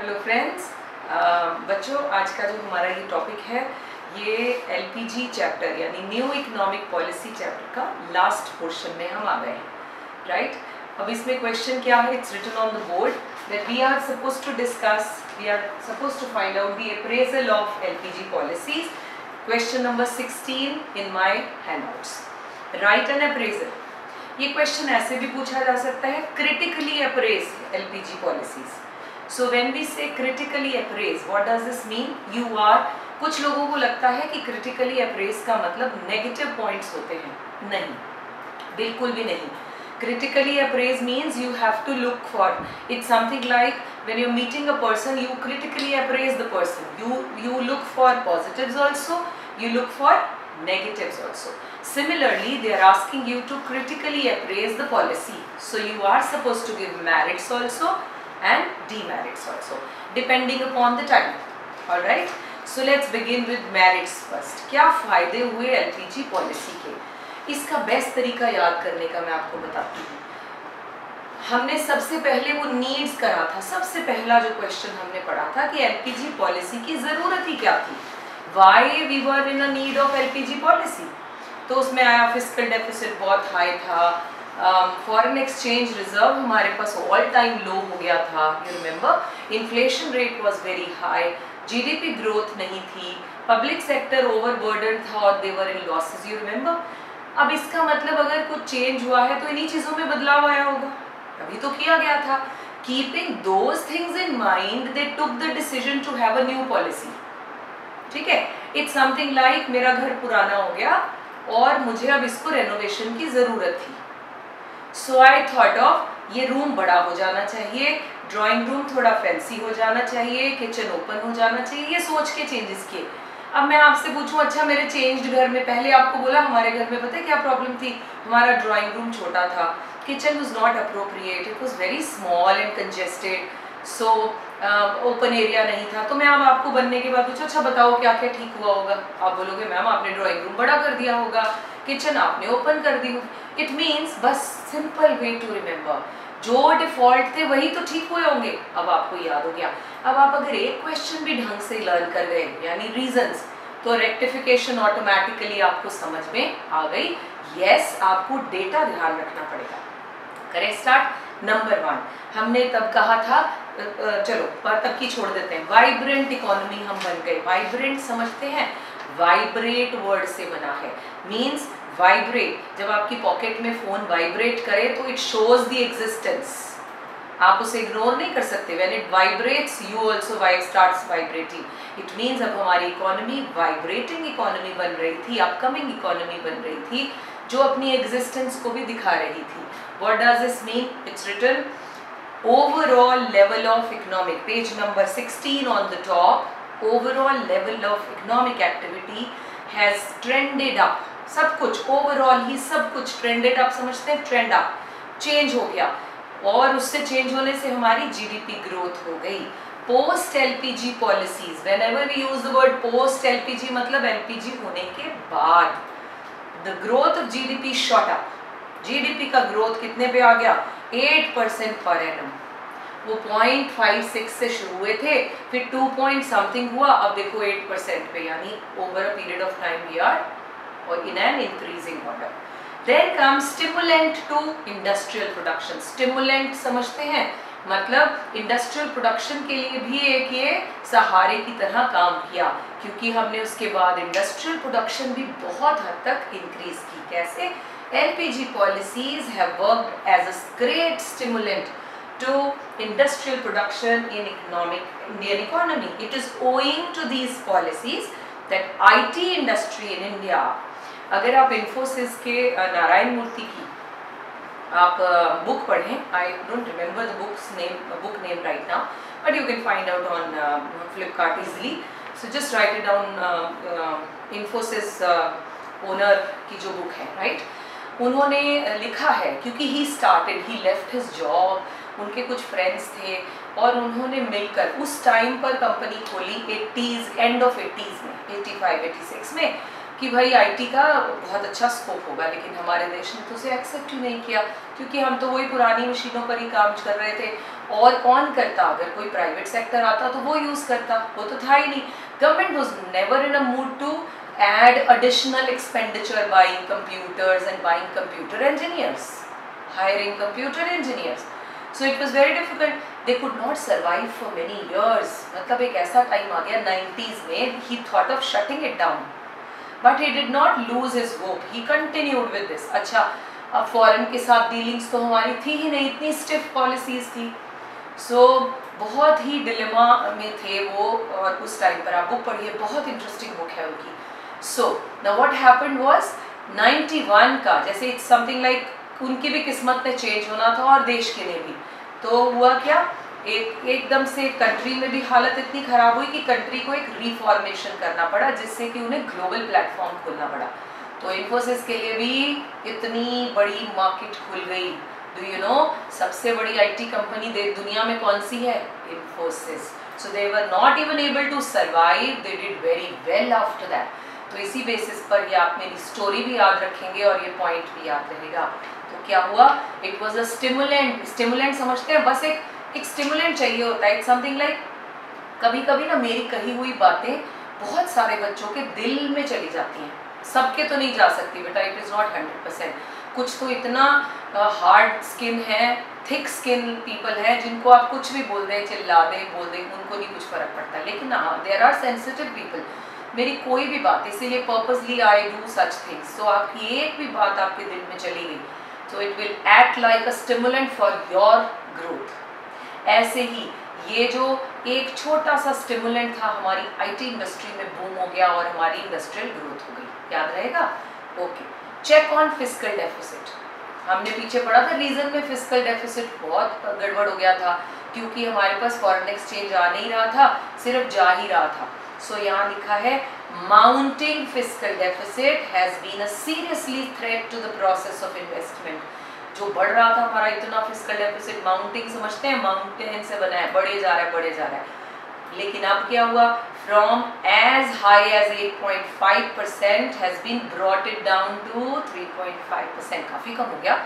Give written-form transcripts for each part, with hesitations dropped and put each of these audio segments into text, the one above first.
Hello friends, बच्चों आज का जो हमारा ये टॉपिक है ये एलपीजी चैप्टर यानी न्यू इकोनॉमिक पॉलिसी चैप्टर का लास्ट पोर्शन में हम आ गए हैं, राइट। अब इसमें क्वेश्चन क्या है, it's written on the board that we are supposed to discuss, we are supposed to find out the appraisal of LPG policies. Question number 16 in my handouts, write an appraisal. ये question ऐसे भी पूछा जा सकता है, critically appraise LPG policies. So when we say critically appraise, what does this mean? You are, कुछ लोगों को लगता है कि क्रिटिकली अप्रेज का मतलब नेगेटिव पॉइंट्स होते हैं। नहीं, बिल्कुल भी नहीं। Critically apprise means you have to look for, it's something like when you're meeting a person, you critically appraise the person, you look for positives also, you look for negatives also. Similarly, they are asking you to critically appraise the policy, so you are supposed to give merits also and demerits also depending upon the time. All right, so let's begin with merits first. क्या फायदे हुए LPG policy के? इसका best तरीका याद करने का मैं आपको बताती हूँ। हमने सबसे पहले वो नीड्स करा था, सबसे पहला जो क्वेश्चन हमने पढ़ा था कि एलपीजी पॉलिसी की ज़रूरत ही क्या थी, why we were in a need of LPG policy. तो उसमें आया फिस्कल डेफिसिट बहुत हाई था, फॉरेन एक्सचेंज रिजर्व हमारे पास ऑल टाइम लो हो गया था, you remember, inflation rate was very high, GDP growth नहीं थी, पब्लिक सेक्टर ओवरबर्डन था और they were in losses, you remember. अब इसका मतलब अगर कुछ चेंज हुआ है तो इन्हीं चीज़ों में बदलाव आया होगा, अभी तो किया गया था। Keeping those things in mind they took the decision to have a new policy. ठीक है, इट्स समथिंग लाइक मेरा घर पुराना हो गया और मुझे अब इसको रेनोवेशन की ज़रूरत थी। सो आई थॉट ऑफ ये रूम बड़ा हो जाना चाहिए, ड्राइंग रूम थोड़ा फैंसी हो जाना चाहिए, किचन ओपन हो जाना चाहिए, ये सोच के चेंजेस किए। अब मैं आपसे पूछूं, अच्छा मेरे चेंज्ड घर में, पहले आपको बोला हमारे घर में पता है क्या प्रॉब्लम थी, हमारा ड्राइंग रूम छोटा था, kitchen was not appropriate, it was very small and congested, so open area नहीं था। तो मैं अब आपको बनने के बाद पूछूं, अच्छा बताओ क्या क्या ठीक हुआ होगा? आप बोलोगे मैम आपने ड्राइंग रूम बड़ा कर दिया होगा, किचन आपने ओपन कर दी होगी। इट मीन्स, बस सिंपल वे टू रिमेंबर, जो डिफॉल्ट थे वही तो ठीक हुए होंगे। अब आपको याद हो गया। अब आप अगर एक क्वेश्चन भी ढंग से लर्न कर गए यानी रीजंस, तो रेक्टिफिकेशन ऑटोमेटिकली आपको समझ में आ गई। यस, आपको डेटा ध्यान रखना पड़ेगा। करें स्टार्ट। नंबर 1 हमने तब कहा था, चलो तब की छोड़ देते हैं, वाइब्रेंट इकोनॉमी हम बन गए। वाइब्रेंट समझते हैं, वाइब्रेट वर्ड से बना है, मीन्स वाइब्रेट। जब आपकी पॉकेट में फोन वाइब्रेट करे तो इट शोज द एग्जिस्टेंस, आप उसे इग्नोर नहीं कर सकते। When it vibrates you also starts vibrating, it means अब हमारी इकोनॉमी वाइब्रेटिंग इकोनॉमी बन रही थी, अपकमिंग इकोनॉमी बन रही थी, जो अपनी एग्जिस्टेंस को भी दिखा रही थी। What does this mean? It's written overall level of economic, page number 16 on the top, overall level of economic activity has trended up. सब कुछ ओवरऑल ही सब कुछ ट्रेंडेड अप समझते हैं, ट्रेंड अप, चेंज हो गया, और उससे चेंज होने से हमारी जीडीपी ग्रोथ हो गई। Post LPG policies, whenever we use the word post LPG मतलब एलपीजी होने के बाद, the growth of GDP shot up. GDP का ग्रोथ कितने पे आ गया? 8% पर एनम। वो 0.56 से शुरू हुए थे, फिर 2 पॉइंट समथिंग हुआ, अब देखो 8% पे, यानी over a period of time we are और in an increasing order. Then comes stimulant to industrial production. Stimulant समझते हैं, मतलब इंडस्ट्रियल प्रोडक्शन के लिए भी एक ये सहारे की तरह काम किया, क्योंकि हमने उसके बाद इंडस्ट्रियल प्रोडक्शन भी बहुत हद तक इंक्रीज की। कैसे? LPG policies have worked as a great stimulant to industrial production in Indian economy. It is owing to these policies that IT industry in India, अगर आप इन्फोसिस के नारायण मूर्ति की आप बुक पढ़ें, I don't remember the book name right now, but you can find out on Flipkart easily, so just right it down. Infosys owner की जो book है, right, उन्होंने लिखा है, क्योंकि he started, he left his job, उनके कुछ फ्रेंड्स थे और उन्होंने मिलकर उस टाइम पर कंपनी खोली 80s, एंड ऑफ 80s में, 85-86 में, कि भाई आईटी का बहुत अच्छा स्कोप होगा, लेकिन हमारे देश ने तो उसे एक्सेप्ट ही नहीं किया, क्योंकि हम तो वही पुरानी मशीनों पर ही काम कर रहे थे, और कौन करता? अगर कोई प्राइवेट सेक्टर आता तो वो यूज करता, वो तो था ही नहीं। Government was never in a mood to add additional expenditure buying computers and buying computer engineers, hiring computer engineers. So it was very difficult. They could not survive for many years. मतलब एक ऐसा time आ गया 90s में, he thought of shutting it down, but he did not lose his hope. He continued with this. अच्छा, अब foreign के साथ dealings तो हमारी थी ही नहीं, इतनी स्टिफ पॉलिसीज थी। सो बहुत ही डिलेमा में थे वो, और उस टाइम पर आप बुक पढ़िए, बहुत इंटरेस्टिंग बुक है उनकी। So now what happened was 91 का, जैसे इट्स समथिंग लाइक उनकी भी किस्मत में चेंज होना था और देश के लिए भी। तो हुआ क्या, एकदम से कंट्री में भी हालत इतनी खराब हुई कि कंट्री को एक रिफॉर्मेशन करना पड़ा, जिससे कि उन्हें ग्लोबल प्लेटफॉर्म खोलना पड़ा। तो इन्फोसिस के लिए भी इतनी बड़ी मार्केट खुल गई। डू यू नो सबसे बड़ी आईटी कंपनी दुनिया में कौन सी है? Infosys. So they were not even able to survive, they did very well after that. तो इसी बेसिस पर ये आप मेरी स्टोरी भी याद रखेंगे और ये पॉइंट भी याद रहेगा। तो क्या हुआ, it was a stimulant. Stimulant समझते हैं, बस एक स्टिमुलेंट चाहिए होता है। इट्स समथिंग लाइक, कभी कभी ना मेरी कही हुई बातें बहुत सारे बच्चों के दिल में चली जाती हैं, सबके तो नहीं जा सकती बेटा, इट इज़ नॉट 100%। कुछ तो इतना हार्ड स्किन है, थिक स्किन पीपल है, जिनको आप कुछ भी बोल दें, चिल्ला दें, बोल दें, उनको नहीं कुछ फर्क पड़ता। लेकिन हाँ, देयर आर सेंसिटिव पीपल। मेरी कोई भी बात, इसीलिए purposely I do such things. So आपकी एक भी बात आपके दिल में चली गई, तो it will act like a stimulant for your growth. ऐसे ही ये जो एक छोटा सा स्टिमुलेंट था, हमारी आईटी इंडस्ट्री में बूम हो गया और हमारी इंडस्ट्रियल ग्रोथ हो गई। याद रहेगा? Okay, check on fiscal deficit. हमने पीछे पढ़ा था, रीजन में फिस्कल डेफिसिट बहुत गड़बड़ हो गया था, क्योंकि हमारे पास फॉरेन एक्सचेंज आ नहीं रहा था, सिर्फ जा ही रहा था। सो यहाँ लिखा है, mounting fiscal deficit has been a seriously threat to the process of investment. जो बढ़ रहा था हमारा इतना फिस्कल डेफिसिट, माउंटिंग समझते हैं, माउंटेन से बना है, बढ़े जा रहा है, बढ़े जा रहा है। लेकिन अब क्या हुआ, from as high as 8.5% has been brought it down to 3.5%, काफी कम हो गया।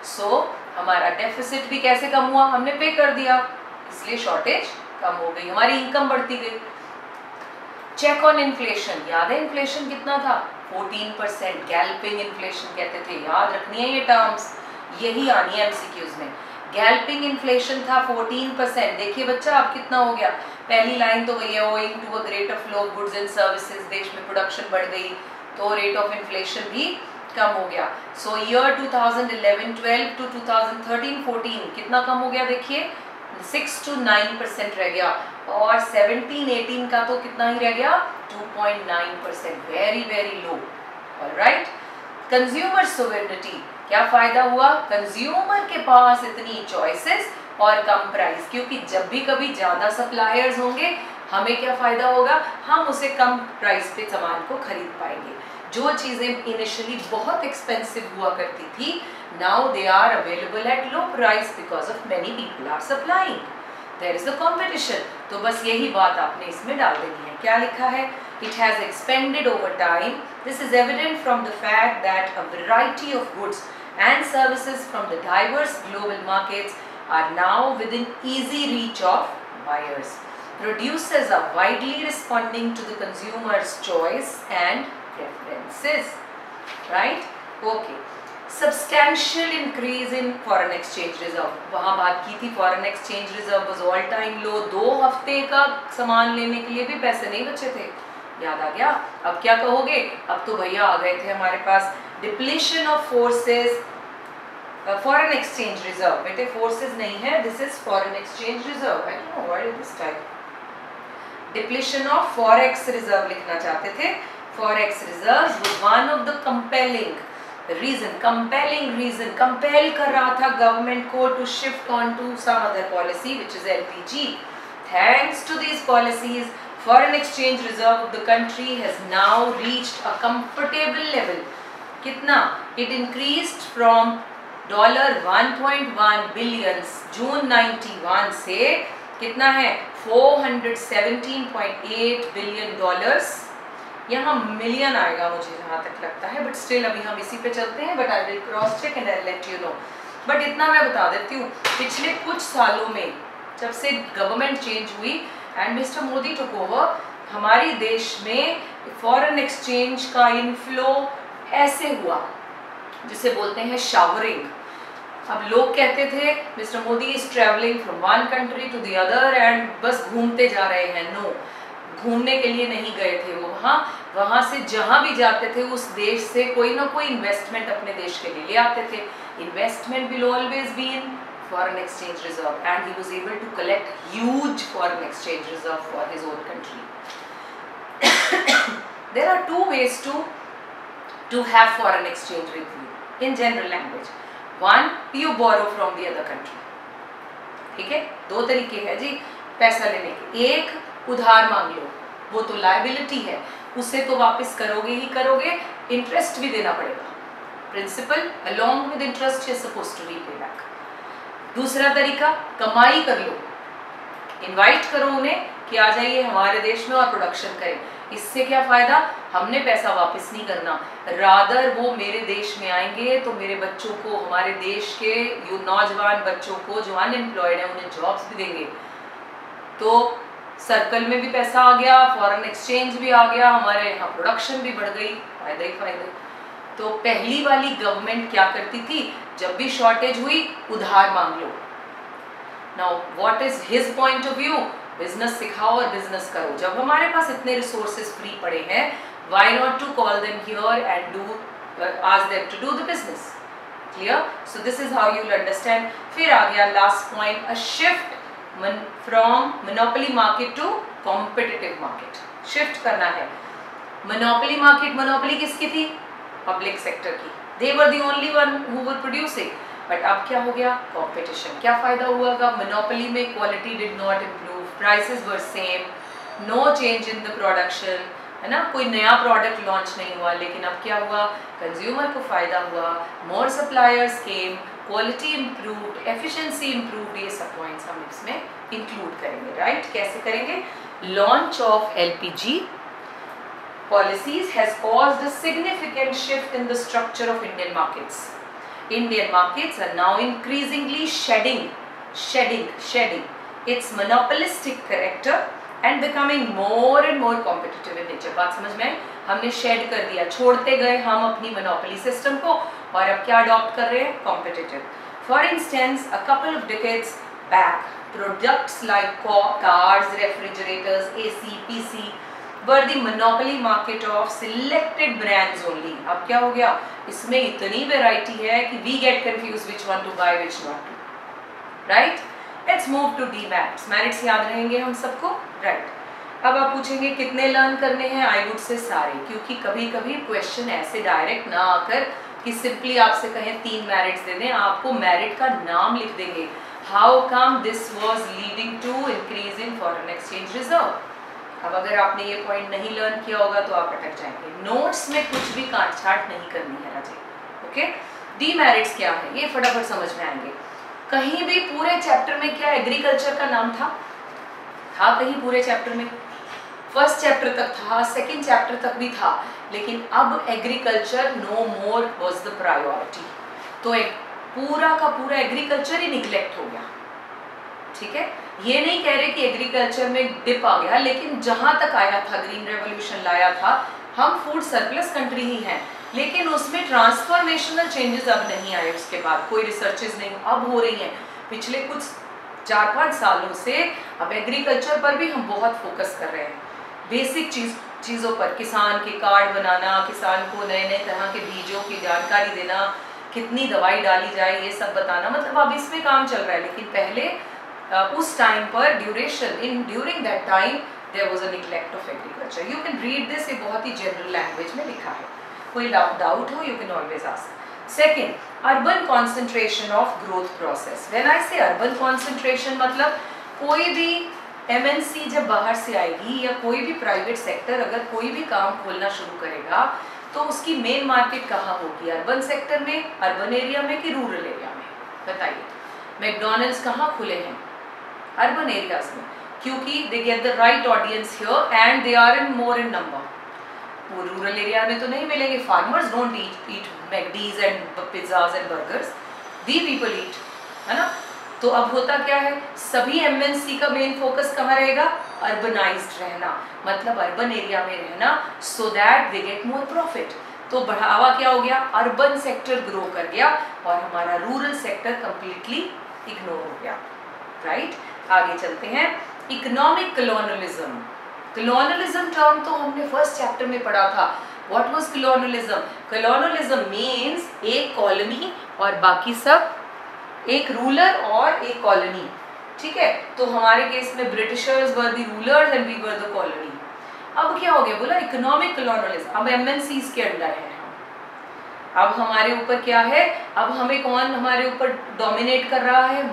सो हमारा डेफिसिट भी कैसे कम हुआ, हमने पे कर दिया, इसलिए शॉर्टेज कम हो गई, हमारी इनकम बढ़ती गई। चेक ऑन इन्फ्लेशन, याद है इन्फ्लेशन कितना था? 14%, गैल्पिंग इन्फ्लेशन कहते थे। याद रखनी है ये टर्म्स, यही आनी है एमसीक्यूज में। गैल्पिंग इन्फ्लेशन था 14%। देखिए बच्चा अब कितना हो गया, पहली लाइन तो वही है, owing to a greater flow of goods and services, देश में प्रोडक्शन बढ़ गई तो रेट ऑफ इन्फ्लेशन भी कम हो गया। सो ईयर 2011-12 टू 2013-14 कितना कम हो गया, देखिए 6 to 9% रह गया, और 17-18 का तो कितना ही रह गया, 2.9%, very very low. Alright, consumer sovereignty, क्या फायदा हुआ, कंज्यूमर के पास इतनी चॉइसेस और कम प्राइस, क्योंकि जब भी कभी ज्यादा सप्लायर्स होंगे हमें क्या फायदा होगा, हम उसे कम प्राइस पे सामान को खरीद पाएंगे। जो चीजें इनिशियली बहुत एक्सपेंसिव हुआ करती थी, now they are available at low price because of many people are supplying, there is a competition। तो बस यही बात आपने इसमें डाल देनी है। क्या लिखा है, it has expanded over time, this is evident from the fact that a variety of goods and services from the diverse global markets are now within easy reach of buyers. Producers are widely responding to the consumer's choice and preferences, right? Okay. Substantial increase in foreign exchange reserve, वहाँ बात की थी, foreign exchange reserve was all time low, 2 हफ्ते का सामान लेने के लिए भी पैसे नहीं बचे थे। याद आ गया? अब क्या कहोगे, अब तो भैया आ गए थे हमारे पास। Depletion of forces, foreign exchange reserve, बेटे फोर्सेस नहीं है, this is foreign exchange reserve. I don't know why is this type, depletion of forex reserve लिखना चाहते थे। Forex reserve was one of the compelling reason, compelling reason, compel कर रहा था government को to shift on to some other policy which is LPG. Thanks to these policies, foreign exchange reserve of the country has now reached a comfortable level। कितना? It increased from $1.1 billion जून 91 से कितना है, $417.8 billion। यहाँ million आएगा मुझे जहाँ तक लगता है, बट स्टिल अभी हम इसी पे चलते हैं, but I will cross check and I let you know. But इतना मैं बता देती हूँ, पिछले कुछ सालों में जब से गवर्नमेंट चेंज हुई and mister Modi took over, हमारे देश में फॉरेन एक्सचेंज का इनफ्लो ऐसे हुआ जिसे बोलते हैं शावरिंग। अब लोग कहते थे mister Modi is travelling from one country to the other and बस घूमते जा रहे हैं। नो, घूमने के लिए नहीं गए थे वो, वहाँ से जहाँ भी जाते थे उस देश से कोई ना कोई इन्वेस्टमेंट अपने देश के लिए ले आते थे। Investment will always be in foreign exchange reserve and he was able to collect huge foreign exchange reserve for his own country. There are two ways to have foreign exchange with you in general language. One, you borrow from the other country. ठीक है, दो तरीके हैं जी पैसा लेने के। एक उधार मांग लो, वो तो लायबिलिटी है, उसे तो वापस करोगे ही करोगे, इंटरेस्ट भी देना पड़ेगा। Principal along with interest you are supposed to repay back. दूसरा तरीका, कमाई कर लो, इनवाइट करो उन्हें कि आ जाइए हमारे देश में और प्रोडक्शन करें। इससे क्या फायदा, हमने पैसा वापस नहीं करना, रादर वो मेरे देश में आएंगे तो मेरे बच्चों को, हमारे देश के नौजवान बच्चों को जो अनएम्प्लॉयड है उन्हें जॉब्स भी देंगे। तो सर्कल में भी पैसा आ गया, फॉरेन एक्सचेंज भी आ गया, हमारे यहाँ प्रोडक्शन भी बढ़ गई, फायदा ही फायदा। तो पहली वाली गवर्नमेंट क्या करती थी, जब भी शॉर्टेज हुई उधार मांग लो। Now what is his point of view, business सिखाओ और बिजनेस करो। जब हमारे पास इतने रिसोर्सेज फ्री पड़े हैं, why not to call them here and do ask them to do the business. Clear? So this is how you will understand. फिर आ गया last point, a shift from monopoly market to competitive market. Shift करना है। Monopoly market, monopoly किसकी थी, public sector की, they were the only one who were producing, but अब क्या हो गया, कंपटीशन। क्या फायदा हुआ, मोनोपोली में quality did not improve, prices were same, no change in the production, है ना, कोई नया प्रोडक्ट लॉन्च नहीं हुआ। लेकिन अब क्या हुआ, कंज्यूमर को फायदा हुआ, मोर सप्लायर्स केम, क्वालिटी इम्प्रूव्ड, एफिशिएंसी इम्प्रूव्ड। ये सब पॉइंट्स हम इसमें इंक्लूड करेंगे, राइट? कैसे करेंगे, launch of LPG policies has caused a significant shift in the structure of Indian markets. Indian markets are now increasingly shedding its monopolistic character and becoming more and more competitive in nature. बात समझ में आई? हमने shed कर दिया, छोड़ते गए हम अपनी monopoly system को और अब क्या adopt कर रहे हैं, competitive. For instance, a couple of decades back, products like cars, refrigerators, AC, PC were the monopoly market of selected brands only. अब क्या हो गया, इसमें इतनी वैरायटी है कि we get confused which one to buy, which not to. Right? Let's move to DMATs. Merits याद रहेंगे हम सबको, right? अब आप पूछेंगे कितने लर्न करने हैं, I would say सारे, क्योंकि कभी कभी क्वेश्चन ऐसे डायरेक्ट ना आकर कि सिंपली आपसे कहें 3 मैरिट्स दे दें, आपको मैरिट का नाम लिख देंगे। How come this was leading to increase in foreign exchange reserve? अब अगर आपने ये पॉइंट नहीं लर्न किया होगा तो आप अटक जाएंगे। नोट्स में कुछ भी काट छाट नहीं करनी है राजे। ओके, डीमेरिट्स क्या है ये फटाफट समझ में आएंगे। कहीं भी पूरे चैप्टर में क्या एग्रीकल्चर का नाम था कहीं पूरे चैप्टर में? फर्स्ट चैप्टर तक था, सेकंड चैप्टर तक भी था, लेकिन अब agriculture no more was the priority. तो एक पूरा का पूरा एग्रीकल्चर ही निग्लेक्ट हो गया। ठीक है, ये नहीं कह रहे कि एग्रीकल्चर में डिप आ गया, लेकिन जहां तक आया था, ग्रीन रेवोल्यूशन लाया था, हम फूड सरप्लस कंट्री ही हैं, लेकिन उसमें ट्रांसफॉर्मेशनल चेंजेस अब नहीं आए। उसके बाद कोई रिसर्चेज नहीं अब हो रही हैं। पिछले कुछ 4-5 सालों से अब एग्रीकल्चर पर भी हम बहुत फोकस कर रहे हैं, बेसिक चीज़ों पर, किसान के कार्ड बनाना, किसान को नए नए तरह के बीजों की जानकारी देना, कितनी दवाई डाली जाए ये सब बताना, मतलब अब इसमें काम चल रहा है। लेकिन पहले उस टाइम पर during that time there was a neglect of agriculture. You can read this, ये बहुत ही जनरल लैंग्वेज में लिखा है, कोई डाउट हो you can always ask. Second, urban concentration of growth process. When I से अर्बन कॉन्सेंट्रेशन, मतलब कोई भी एमएनसी जब बाहर से आएगी या कोई भी प्राइवेट सेक्टर अगर कोई भी काम खोलना शुरू करेगा तो उसकी मेन मार्केट कहाँ होगी, अर्बन सेक्टर में, अर्बन एरिया में कि रूरल एरिया में? बताइए। मैकडॉनल्ड्स कहाँ खुले हैं? अर्बन एरियाज में, क्योंकि they get the right audience here and they are in more in number. वो रूरल एरिया में तो नहीं मिलेंगे। Farmers don't eat McD's and pizzas and burgers, we people eat, है ना। तो अब होता क्या है, सभी एमएनसी का मेन फोकस कहाँ रहेगा, अर्बनाइज्ड रहना, मतलब अर्बन एरिया में रहना, so that they get more profit. तो बढ़ावा क्या हो गया, अर्बन सेक्टर ग्रो कर गया और हमारा रूरल सेक्टर कंप्लीटली इग्नोर हो गया, राइट। आगे चलते हैं, इकोनॉमिक कॉलोनियलिज्म। कॉलोनियलिज्म टर्म तो हमने फर्स्ट चैप्टर में पढ़ा था। What was colonialism? Colonialism means एक कॉलोनी और बाकी सब एक रूलर और एक कॉलोनी, ठीक है। तो हमारे केस में Britishers were the rulers and we were the colony. अब क्या हो गया, बोला इकोनॉमिक कॉलोनियलिज्म, अब एमएनसीज के अंडर है हम। अब हमारे ऊपर क्या है, अब हमें कौन हमारे ऊपर डोमिनेट कर रहा है,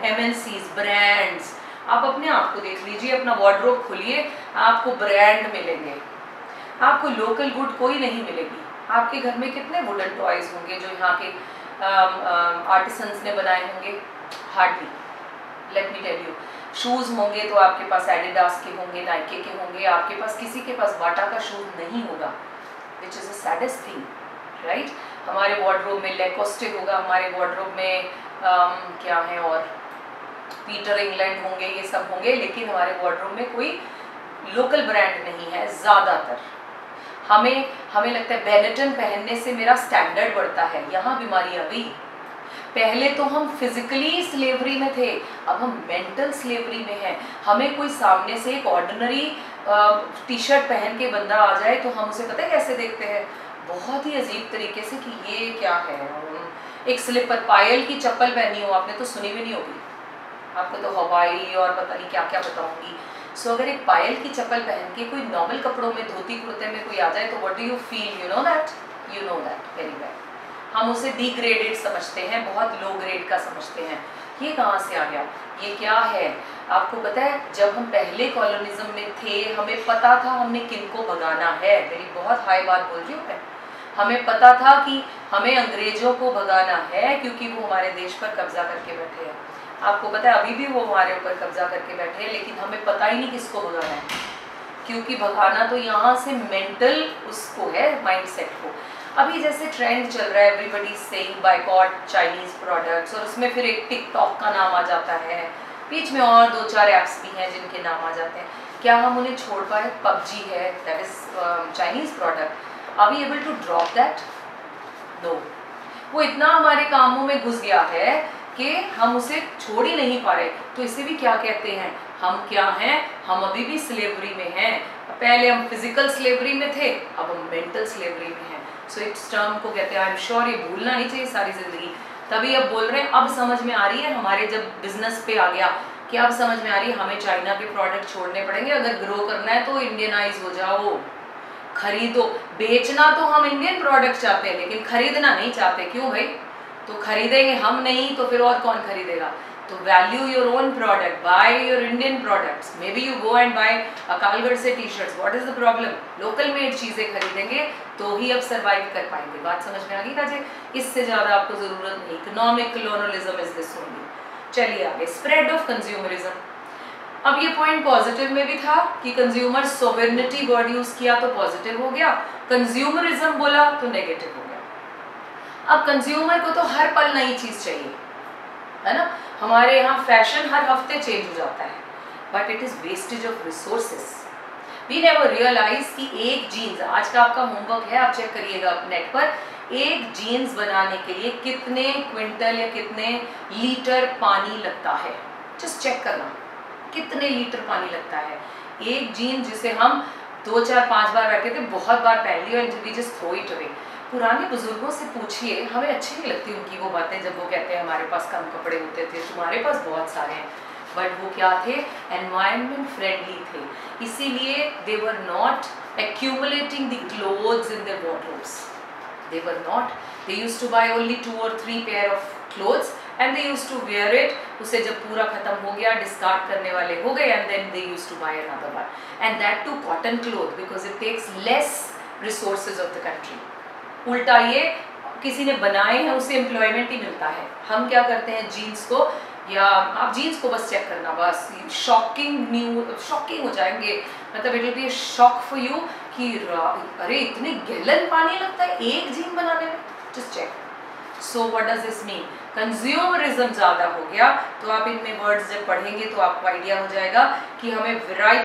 एमएनसीज, ब्रांड्स। आप अपने आप को देख लीजिए, अपना वार्डरोब खोलिए, आपको ब्रांड मिलेंगे, आपको लोकल गुड कोई नहीं मिलेगी। आपके घर में कितने वुडन टॉयज होंगे जो यहाँ के आर्टिसंस ने बनाए होंगे, hardly. Let me tell you, shoes होंगे तो आपके पास एडिडास के होंगे, नाइके के होंगे, आपके पास किसी के पास बाटा का शूज नहीं होगा, which is a saddest thing, right. हमारे वार्डरोब में लेकोस्टे होगा, हमारे वार्डरोब में क्या है और पीटर इंग्लैंड होंगे, ये सब होंगे, लेकिन हमारे वार्डरोब में कोई लोकल ब्रांड नहीं है ज़्यादातर। हमें लगता है बेनेटन पहनने से मेरा स्टैंडर्ड बढ़ता है, यहाँ बीमारी आ गई। पहले तो हम फिजिकली स्लेवरी में थे, अब हम मेंटल स्लेवरी में हैं। हमें कोई सामने से एक ऑर्डिनरी टी शर्ट पहन के बंदा आ जाए तो हम उसे पता है कैसे देखते हैं, बहुत ही अजीब तरीके से कि ये क्या है। एक स्लीपर, पायल की चप्पल पहनी हो, आपने तो सुनी भी नहीं होगी, आपको तो हवाई और पता नहीं क्या क्या बताऊंगी। सो अगर एक पायल की चप्पल पहन के कोई नॉर्मल कपड़ों में, धोती कुर्ते में कोई आ जाए तो what do you feel, you know that very well. हम उसे डिग्रेडेड समझते हैं, बहुत लो ग्रेड का समझते हैं। ये कहाँ से आ गया, ये क्या है आपको पता है? जब हम पहले कॉलोनिज्म में थे, हमें पता था हमने किनको भगाना है। मेरी बहुत हाई बात बोल रही हूँ मैं। हमें पता था कि हमें अंग्रेजों को भगाना है क्योंकि वो हमारे देश पर कब्जा करके बैठे हैं। आपको पता है अभी भी वो हमारे ऊपर कब्जा करके बैठे हैं, लेकिन हमें पता ही नहीं किसको भगाना है, क्योंकि भगाना तो यहाँ से मेंटल उसको है, माइंडसेट को। अभी जैसे ट्रेंड चल रहा है, everybody saying boycott Chinese products, और उसमें फिर एक टिकटॉक का नाम आ जाता है, बीच में और 2-4 ऐप्स भी हैं जिनके नाम आ जाते हैं। क्या हम उन्हें छोड़ पाए? पबजी है, that is Chinese product. Are we able to drop that? No. वो इतना हमारे कामों में घुस गया है कि हम उसे छोड़ ही नहीं पा रहे। तो इसे भी क्या कहते हैं, हम क्या हैं, हम अभी भी स्लेवरी में हैं। पहले हम फिजिकल स्लेवरी में थे, अब हम मेंटल स्लेवरी में हैं। सो इस टर्म को कहते हैं, आई एम श्योर ये भूलना नहीं चाहिए सारी जिंदगी। तभी अब बोल रहे हैं, अब समझ में आ रही है, हमारे जब बिजनेस पे आ गया कि अब समझ में आ रही है हमें चाइना के प्रोडक्ट छोड़ने पड़ेंगे। अगर ग्रो करना है तो इंडियनाइज हो जाओ, खरीदो। बेचना तो हम इंडियन प्रोडक्ट चाहते हैं, लेकिन खरीदना नहीं चाहते। क्यों भाई? तो खरीदेंगे हम नहीं तो फिर और कौन खरीदेगा? तो value your own product, buy your Indian products. Maybe you go and buy Akalgarh से T shirts, what is the problem? Local made चीजें खरीदेंगे तो ही अब सर्वाइव कर पाएंगे। बात समझ में आ गई राजे? इससे ज्यादा आपको जरूरत नहीं। Economic colonialism is this only. चलिए आगे, स्प्रेड ऑफ कंज्यूमरिज्म। अब ये पॉइंट पॉजिटिव में भी था कि कंज्यूमर सोवेरेनिटी वर्ड यूज किया तो पॉजिटिव हो गया, कंज्यूमरिज्म बोला तो नेगेटिव हो गया। अब कंज्यूमर को तो हर पल नई चीज चाहिए, है ना? हमारे यहाँ फैशन हर हफ्ते चेंज हो जाता है, but it is wastage of resources. We never realise कि एक जीन्स, आज का आपका होमवर्क है, आप चेक करिएगा नेट पर, एक जीन्स बनाने के लिए कितने क्विंटल या कितने लीटर पानी लगता है। जस्ट चेक करना, कितने लीटर पानी लगता है। एक जीन्स जिसे हम 2, 4, 5 बार बैठे थे, बहुत बार पहन ली और we just throw it away. पुराने बुजुर्गों से पूछिए, हमें अच्छी नहीं लगती उनकी वो बातें जब वो कहते हैं हमारे पास कम कपड़े होते थे, तुम्हारे पास बहुत सारे हैं। बट वो क्या थे? एनवायरनमेंट फ्रेंडली थे, इसीलिए they were not accumulating the clothes in their wardrobes. They were not, they used to buy only 2 or 3 pair of clothes and they used to wear it. उसे जब पूरा खत्म हो गया, डिस्कार्ड करने वाले हो गए, and then they used to buy another one, and that to cotton cloth, because it takes less resources of the country. उल्टा ये किसी ने बनाए हैं उसे एम्प्लॉयमेंट ही मिलता है। हम क्या करते हैं, जीन्स को, या आप जीन्स को बस चेक करना, बस शॉकिंग हो जाएंगे, मतलब it will be a shock for you कि अरे इतने गैलन पानी लगता है एक जीन बनाने में। Just check. So what does this mean? Consumerism ज़्यादा हो गया, तो आप इनमें वर्ड्स जब पढ़ेंगे तो आपको आइडिया हो जाएगा कि हमें वैरायटी